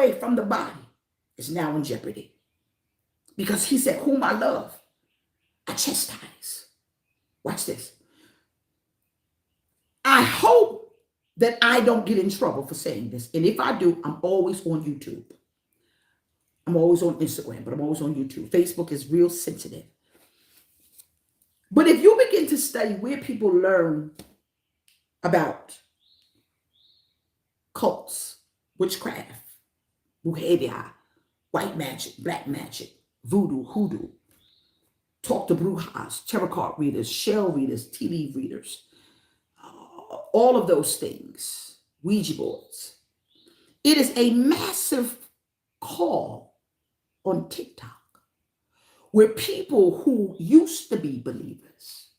away from the body is now in jeopardy. Because he said, whom I love, I chastise. Watch this. I hope that I don't get in trouble for saying this. And if I do, I'm always on YouTube. I'm always on Instagram, but I'm always on YouTube. Facebook is real sensitive. But if you begin to study where people learn about cults, witchcraft, brujeria, white magic, black magic, voodoo, hoodoo, talk to brujas, tarot card readers, shell readers, tea leaf readers, all of those things, Ouija boards. It is a massive call on TikTok where people who used to be believers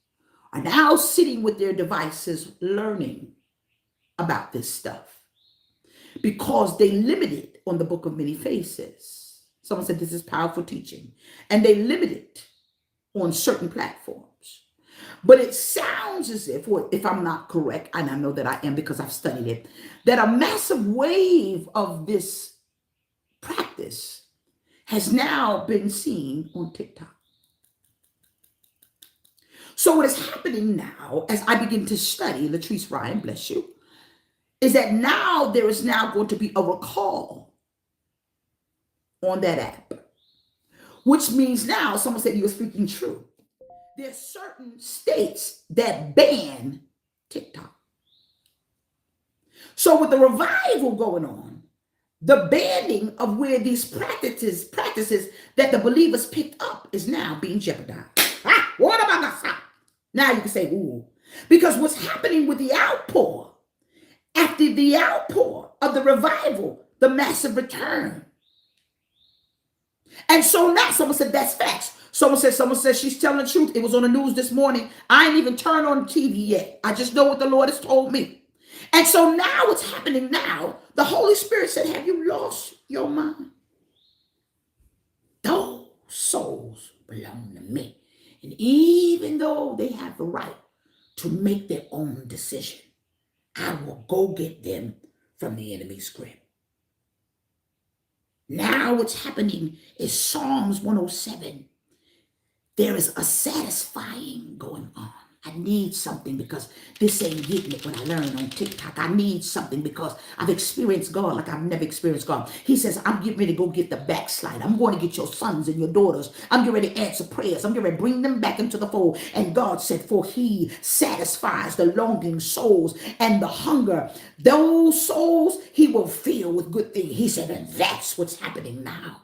are now sitting with their devices learning about this stuff because they limited on the Book of Many Faces. Someone said this is powerful teaching, and they limited on certain platforms. But it sounds as if I'm not correct, and I know that I am because I've studied it, that a massive wave of this practice has now been seen on TikTok. So what is happening now, as I begin to study, Latrice Ryan, bless you, is that now there is now going to be a recall on that app, which means now, someone said you were speaking true. There's certain states that ban TikTok. So with the revival going on, the banning of where these practices that the believers picked up is now being jeopardized. What about that? Now you can say, ooh, because what's happening with the outpour, after the outpour of the revival, the massive return. And so now someone said that's facts. Someone said she's telling the truth. It was on the news this morning. I ain't even turned on TV yet. I just know what the Lord has told me. And so now what's happening now, the Holy Spirit said, have you lost your mind? Those souls belong to me. And even though they have the right to make their own decision, I will go get them from the enemy's grip. Now what's happening is Psalms 107. There is a satisfying going on. I need something because this ain't getting it when I learn on TikTok. I need something because I've experienced God like I've never experienced God. He says, I'm getting ready to go get the backslide. I'm going to get your sons and your daughters. I'm getting ready to answer prayers. I'm getting ready to bring them back into the fold. And God said, for he satisfies the longing souls and the hunger. Those souls he will fill with good things. He said, and that's what's happening now.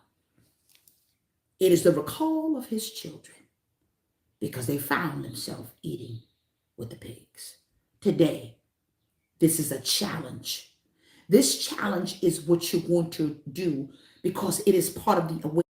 It is the recall of his children, because they found themselves eating with the pigs. Today, this is a challenge. This challenge is what you want to do because it is part of the awakening.